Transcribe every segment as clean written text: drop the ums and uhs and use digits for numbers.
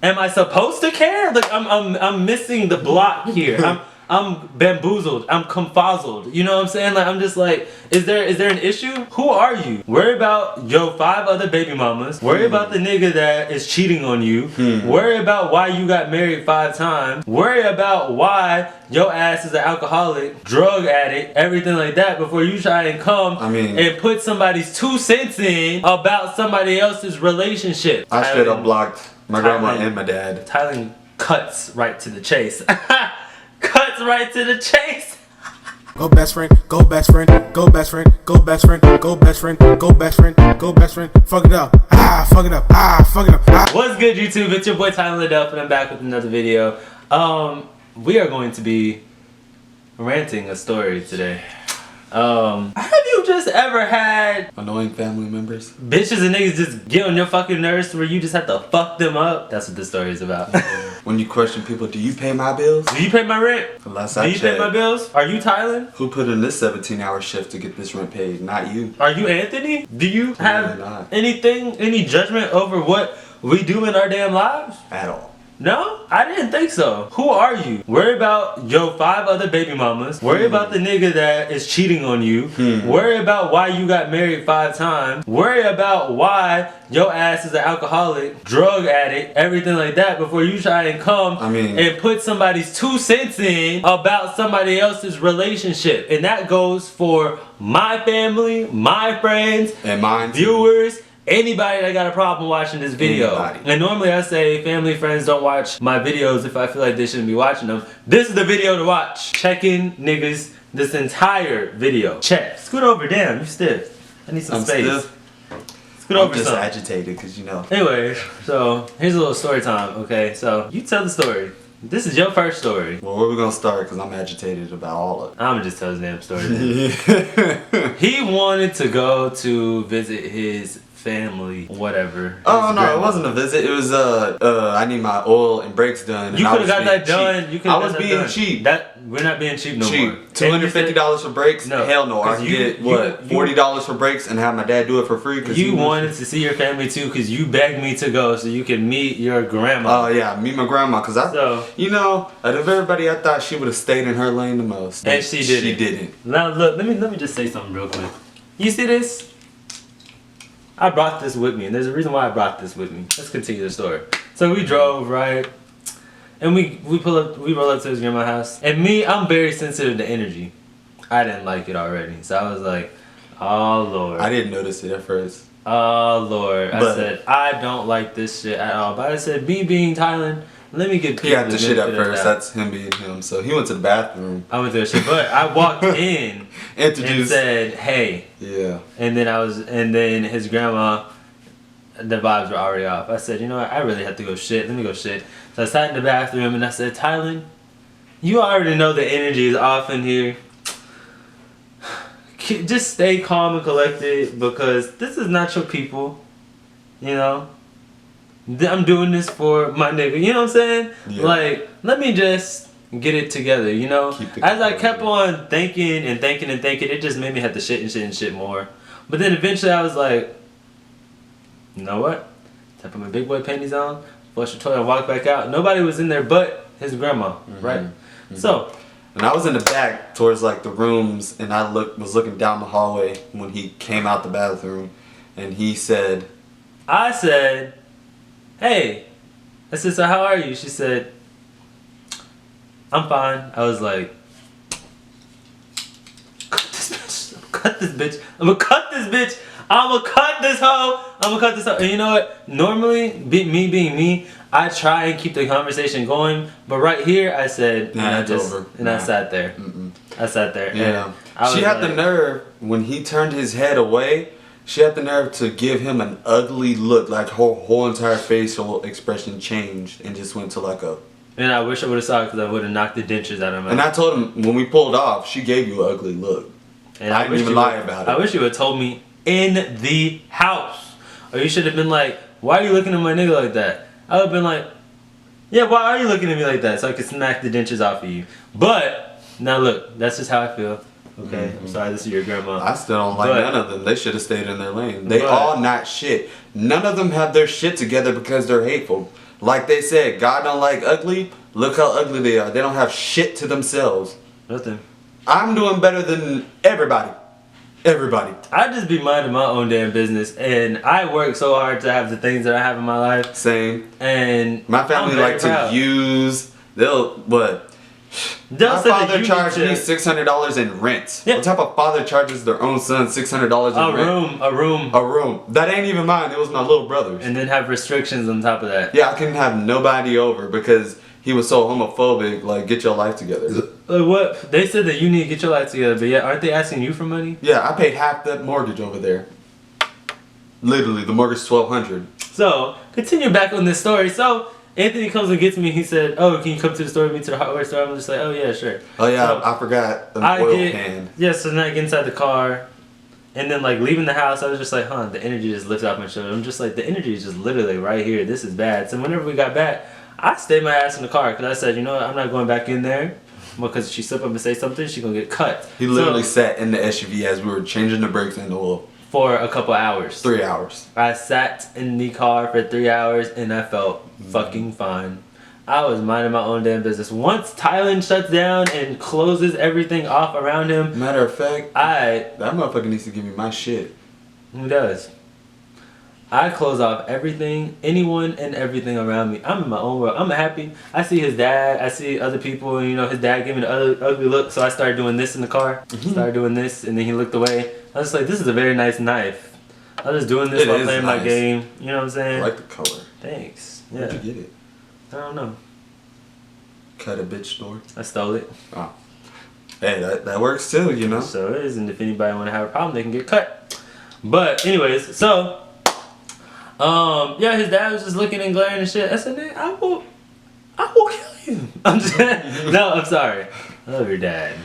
Am I supposed to care? Like I'm missing the block here. I'm bamboozled. I'm confuzzled. You know what I'm saying? Like I'm just like, is there an issue? Who are you? Worry about your 5 other baby mamas. Worry about the nigga that is cheating on you. Worry about why you got married 5 times. Worry about why your ass is an alcoholic, drug addict, everything like that before you try and come and put somebody's 2 cents in about somebody else's relationship. I straight up blocked my grandma and my dad. Tylan cuts right to the chase. Cuts right to the chase. Go best friend, go best friend, go best friend, go best friend, go best friend, go best friend, go best friend. Fuck it up, fuck it up, fuck it up. What's good, YouTube? It's your boy Tylan, LeDuff, and I'm back with another video. We are going to be ranting a story today. Have you just ever had annoying family members? Bitches and niggas just get on your fucking nerves to where you just have to fuck them up? That's what this story is about. When you question people, do you pay my bills? Do you pay my rent? Unless Do you pay my bills? Are you Tylan? Who put in this 17-hour shift to get this rent paid? Not you. Are you Anthony? Do you have any judgment over what we do in our damn lives? At all. No, I didn't think so. Who are you? Worry about your 5 other baby mamas. Worry about the nigga that is cheating on you. Worry about why you got married 5 times. Worry about why your ass is an alcoholic, drug addict, everything like that before you try and come and put somebody's 2 cents in about somebody else's relationship. And that goes for my family, my friends, and mine, viewers, anybody that got a problem watching this video. Anybody. And normally I say family, friends don't watch my videos if I feel like they shouldn't be watching them. This is the video to watch. Checking niggas this entire video. Check. Scoot over, damn, you stiff. I need some space. Stiff. Scoot over. I'm just agitated because you know. Anyway, so here's a little story time, okay? So you tell the story. This is your first story. Well, where we gonna start? Because I'm agitated about all of it. I'm gonna just tell his damn story. He wanted to go to visit his family, whatever. Oh no, it wasn't a visit. It was I need my oil and brakes done. You could have got that done. You I was being cheap. We're not being cheap no more. $250 for brakes? No. Hell no. I can get what, $40 for brakes and have my dad do it for free. Cause you wanted to see your family too, because you begged me to go so you can meet your grandma. Oh yeah, meet my grandma. Because you know, out of everybody, I thought she would have stayed in her lane the most. And she didn't. She didn't. Now look, let me just say something real quick. You see this? I brought this with me, and there's a reason why I brought this with me. Let's continue the story. So we drove, right? And we roll up to his grandma's house. And me, I'm very sensitive to energy. I didn't like it already. So I was like, oh Lord. I didn't notice it at first. Oh Lord. I said, I don't like this shit at all. But I said, me being Tylan, let me get He had the shit at first. That's him being him. So he went to the bathroom. I went to the shit. But I walked in and said, hey. Yeah. And then his grandma, the vibes were already off. I said, you know what, I really have to go shit. Let me go shit. So I sat in the bathroom and I said, Tylan, you already know the energy is off in here. Just stay calm and collected because this is not your people. You know? I'm doing this for my nigga. You know what I'm saying? Yeah. Like, let me just get it together, you know? As I kept on thinking, it just made me have to shit more. But then eventually I was like, you know what? I put my big boy panties on, flush the toilet, and walk back out. Nobody was in there but his grandma, right? So, and I was in the back towards like the rooms, and I was looking down the hallway when he came out the bathroom, and he said, I said, hey. I said, so how are you? She said, I'm fine. I was like, cut this bitch. I'm gonna cut this bitch. I'm gonna cut this hoe. I'm gonna cut this hoe. And you know what? Normally, me being me, I try and keep the conversation going. But right here, I said, nah, it's over. And I sat there. I sat there. Yeah. She had the nerve, when he turned his head away, she had the nerve to give him an ugly look. Like her whole entire facial expression changed and just went to like a... And I wish I would have saw it because I would have knocked the dentures out of him. And I told him, when we pulled off, she gave you an ugly look. And I didn't even lie about it. I wish you would have told me in the house. Or you should have been like, why are you looking at my nigga like that? I would have been like, yeah, why are you looking at me like that? So I could smack the dentures off of you. But, now look, that's just how I feel. Okay, I'm sorry, this is your grandma. I still don't like none of them. They should have stayed in their lane. They all not shit. None of them have their shit together because they're hateful. Like they said, God don't like ugly. Look how ugly they are. They don't have shit to themselves. Nothing. I'm doing better than everybody. Everybody. I just be minding my own damn business, and I work so hard to have the things that I have in my life. Same. And My family like to use. My father charged me $600 in rent. Yeah. What type of father charges their own son $600 in rent? A room. A room. That ain't even mine. It was my little brother's. And then have restrictions on top of that. Yeah, I couldn't have nobody over because he was so homophobic. Like, get your life together. What? They said that you need to get your life together, but yeah, aren't they asking you for money? Yeah, I paid half that mortgage over there. Literally, the mortgage $1,200. So, continue back on this story. So, Anthony comes and gets me. He said, "Oh, can you come to the store with me to the hardware store?" I'm just like, "Oh yeah, sure." Oh yeah, so, I forgot the oil pan. Yeah, so then I get inside the car, and then like leaving the house, I was just like, "Huh?" The energy just lifts off my shoulder. I'm just like, the energy is just literally right here. This is bad. So whenever we got back, I stayed my ass in the car because I said, "You know what? I'm not going back in there." Because if she slip up and say something, she gonna get cut. He literally sat in the SUV as we were changing the brakes and the oil. For a couple hours. 3 hours. I sat in the car for 3 hours and I felt fucking fine. I was minding my own damn business. Once Tylan shuts down and closes everything off around him. Matter of fact, that motherfucker needs to give me my shit. Who does? I close off everything, anyone and everything around me. I'm in my own world. I'm happy. I see his dad. I see other people. And, you know, his dad gave me the ugly look. So I started doing this in the car. Started doing this, and then he looked away. I was like, this is a very nice knife. I was just doing this while playing my game. You know what I'm saying? I like the color. Thanks. Yeah. Where'd you get it? I don't know. Cut a bitch store. I stole it. Oh. Hey, that works too, you know? So it is, and if anybody want to have a problem, they can get cut. But anyways, so yeah, his dad was just looking and glaring and shit. I said, man, I will kill you. I'm just no, I'm sorry. I love your dad.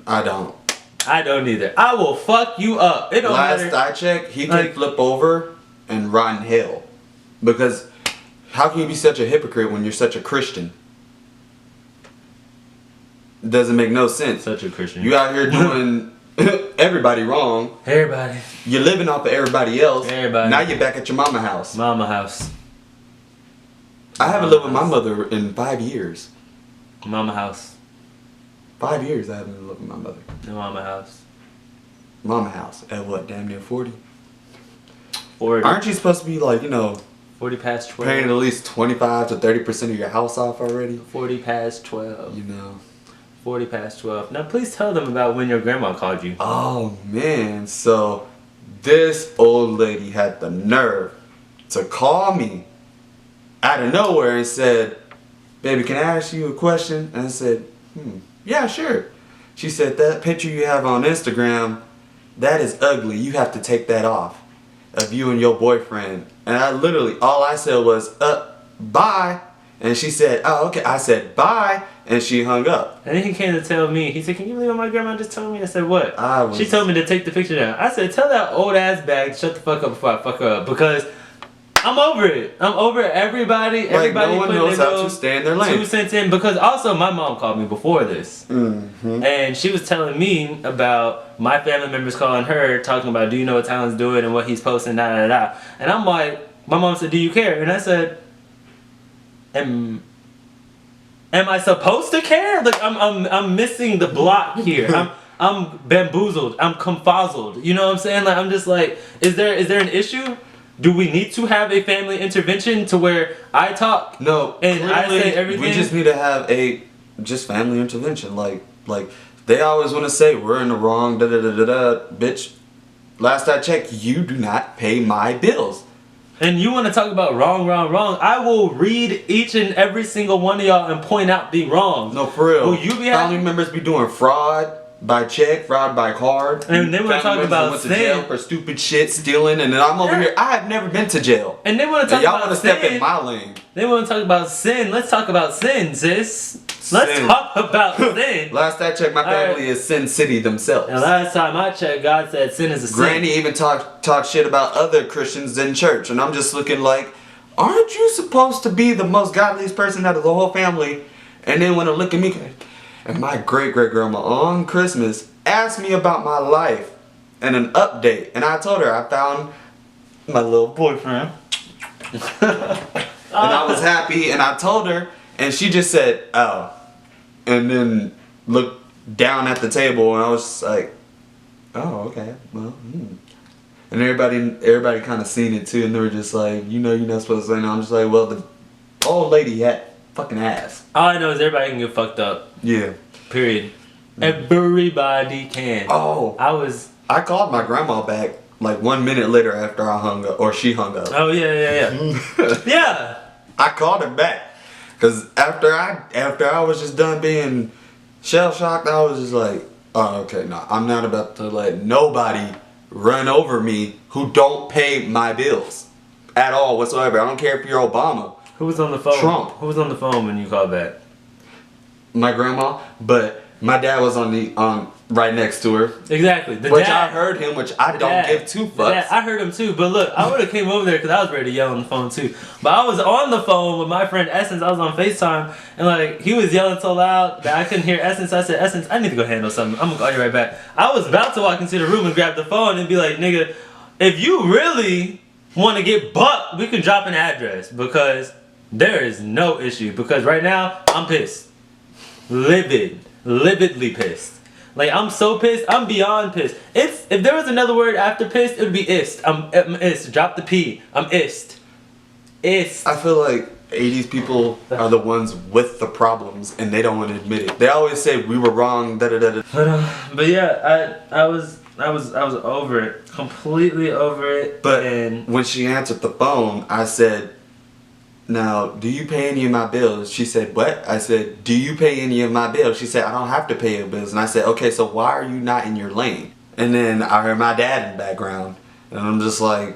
I don't either. I will fuck you up. It don't matter. Last I checked, he can flip over and rot in hell. Because how can you be such a hypocrite when you're such a Christian? It doesn't make no sense. Such a Christian. You out here doing everybody wrong. Everybody. You're living off of everybody else. Everybody. Now you're back at your mama house. Mama house. I haven't lived with my mother in 5 years. Mama house. 5 years I haven't lived with my mother. The mama house. Mama house. At what, damn near 40? 40. Aren't you supposed to be like, 40 past 12. paying at least 25 to 30% of your house off already? 40 past 12. 40 past 12. Now please tell them about when your grandma called you. Oh man, so this old lady had the nerve to call me out of nowhere and said, "Baby, can I ask you a question?" And I said, yeah, sure. She said, "That picture you have on Instagram, that is ugly. You have to take that off of you and your boyfriend." And I literally, all I said was, bye. And she said, "Oh, okay." I said, "Bye." And she hung up. And then he came to tell me, he said, "Can you believe what my grandma just told me?" I said, "What?" She told me to take the picture down. I said, "Tell that old ass bag to shut the fuck up before I fuck her up." Because I'm over it. I'm over everybody. Everybody no one knows how to stay in their lane. 2 cents in. Because also my mom called me before this. And she was telling me about my family members calling her, talking about, "Do you know what Tylan's doing and what he's posting, da da da." And I'm like, my mom said, "Do you care?" And I said, Am I supposed to care? Like I'm missing the block here. I'm bamboozled. I'm confuzzled. You know what I'm saying? Like I'm just like, is there an issue? Do we need to have a family intervention to where I talk? No, and I say everything. We just need to have just family intervention. Like they always want to say we're in the wrong. Da da da da da. Bitch, last I checked, you do not pay my bills. And you want to talk about wrong. I will read each and every single one of y'all and point out the wrong. No, for real. Will you be family members be doing fraud by check, fraud by card. And they want to talk about went to jail for stupid shit, stealing, and then I'm over here. I have never been to jail. And they want to talk y'all about want to step in my lane. They want to talk about sin. Let's talk about sin, sis. Let's talk about sin. Last I checked, my family is Sin City themselves. And last time I checked, God said sin is a sin. Granny even talk shit about other Christians in church, and I'm just looking like, aren't you supposed to be the most godliest person out of the whole family? And then when I look at me, and my great-great-grandma on Christmas asked me about my life and an update, and I told her I found my little boyfriend. I was happy, and I told her, and she just said, "Oh," and then looked down at the table, and I was just like, "Oh, okay, well." And everybody kind of seen it too, and they were just like, "You know, you're not supposed to say no." I'm just like, "Well, the old lady had fucking ass." All I know is everybody can get fucked up. Yeah. Period. Everybody can. Oh. I called my grandma back like 1 minute later after I hung up, or she hung up. Oh yeah. Yeah. I called her back, cause after I was just done being shell shocked, I was just like, "Oh, okay, no, I'm not about to let nobody run over me who don't pay my bills at all whatsoever. I don't care if you're Obama." Who was on the phone? Trump. Who was on the phone when you called back? My grandma, but my dad was on right next to her. Exactly. I heard him, which I don't give two fucks. I heard him too, but look, I would have came over there because I was ready to yell on the phone too. But I was on the phone with my friend Essence. I was on FaceTime, and like he was yelling so loud that I couldn't hear Essence. I said, "Essence, I need to go handle something. I'm gonna call you right back." I was about to walk into the room and grab the phone and be like, "Nigga, if you really want to get bucked, we can drop an address because there is no issue. Because right now I'm pissed, lividly pissed." Like, I'm so pissed. I'm beyond pissed. If there was another word after pissed, it would be ist. I'm ist. Drop the P. I'm ist. Ist. I feel like 80s people are the ones with the problems, and they don't want to admit it. They always say we were wrong. Da da da da. But yeah, I was over it. Completely over it. But and when she answered the phone, I said, "Now, do you pay any of my bills?" She said, "What?" I said, "Do you pay any of my bills?" She said, "I don't have to pay your bills." And I said, "Okay, so why are you not in your lane?" And then I heard my dad in the background. And I'm just like,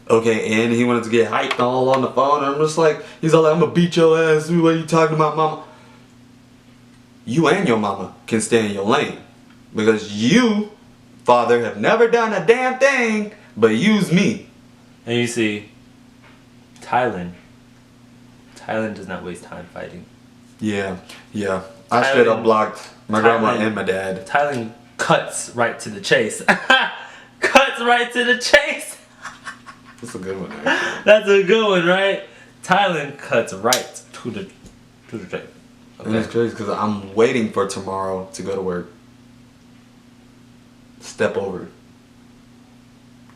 okay, and he wanted to get hyped all on the phone. And I'm just like, he's all like, "I'm gonna beat your ass. What are you talking about, mama?" You and your mama can stay in your lane. Because you, father, have never done a damn thing but use me. And you see, Tylan does not waste time fighting. Yeah. I straight up blocked my grandma and my dad. Tylan cuts right to the chase. Cuts right to the chase. That's a good one, actually. That's a good one, right? Tylan cuts right to the chase. And it's crazy because I'm waiting for tomorrow to go to work. Step over.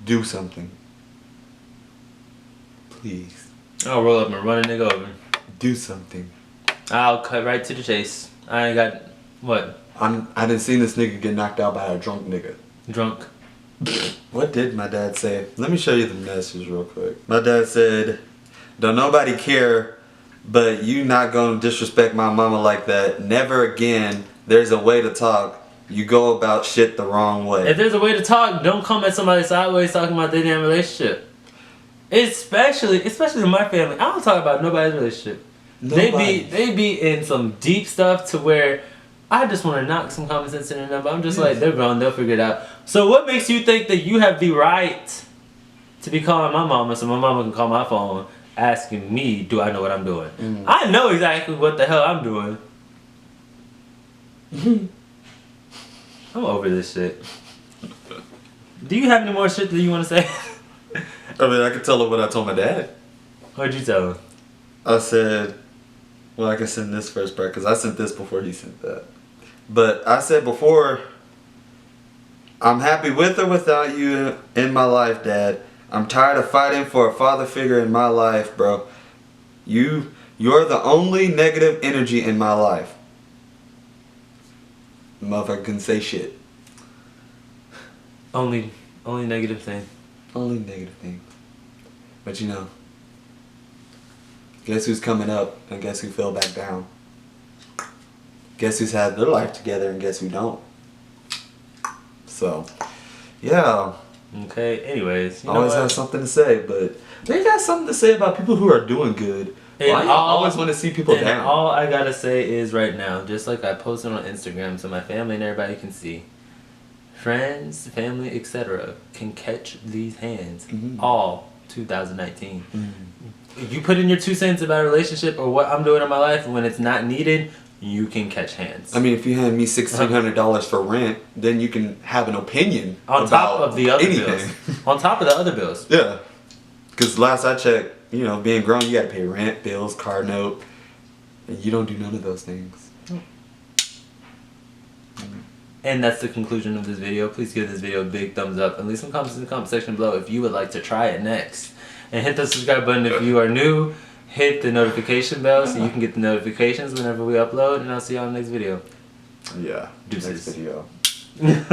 Do something. Please. I'll roll up and run a nigga over. Do something. I'll cut right to the chase. I ain't got what? I didn't see this nigga get knocked out by a drunk nigga. Drunk. What did my dad say? Let me show you the message real quick. My dad said, "Don't nobody care, but you not gonna disrespect my mama like that. Never again. There's a way to talk. You go about shit the wrong way." If there's a way to talk, don't come at somebody sideways talking about their damn relationship. Especially in my family. I don't talk about nobody's relationship. Nobody. They be in some deep stuff to where I just want to knock some common sense in them, but I'm just like, they're grown, they'll figure it out. So what makes you think that you have the right to be calling my mama so my mama can call my phone asking me, do I know what I'm doing? I know exactly what the hell I'm doing. I'm over this shit. Do you have any more shit that you want to say? I mean, I can tell her what I told my dad. What'd you tell him? I said, well, I can send this first part because I sent this before he sent that. But I said before, "I'm happy with or without you in my life, Dad. I'm tired of fighting for a father figure in my life, bro. You're the only negative energy in my life." Motherfucker couldn't say shit. Only negative thing. Only negative thing. But you know, guess who's coming up and guess who fell back down? Guess who's had their life together and guess who don't? So, yeah. Okay, anyways. You always know have something to say, but they got something to say about people who are doing good. Why you always want to see people down? All I gotta say is right now, just like I posted on Instagram so my family and everybody can see, friends, family, etc. can catch these hands all 2019. If you put in your 2 cents about a relationship or what I'm doing in my life when it's not needed, you can catch hands. I mean, if you hand me $1,600 for rent, then you can have an opinion on about top of the other anything. bills. On top of the other bills. Yeah. Because last I checked, you know, being grown, you gotta pay rent, bills, car note, and you don't do none of those things. And that's the conclusion of this video. Please give this video a big thumbs up and leave some comments in the comment section below if you would like to try it next. And hit the subscribe button if you are new. Hit the notification bell so you can get the notifications whenever we upload. And I'll see y'all in the next video. Yeah. Deuces. Next video.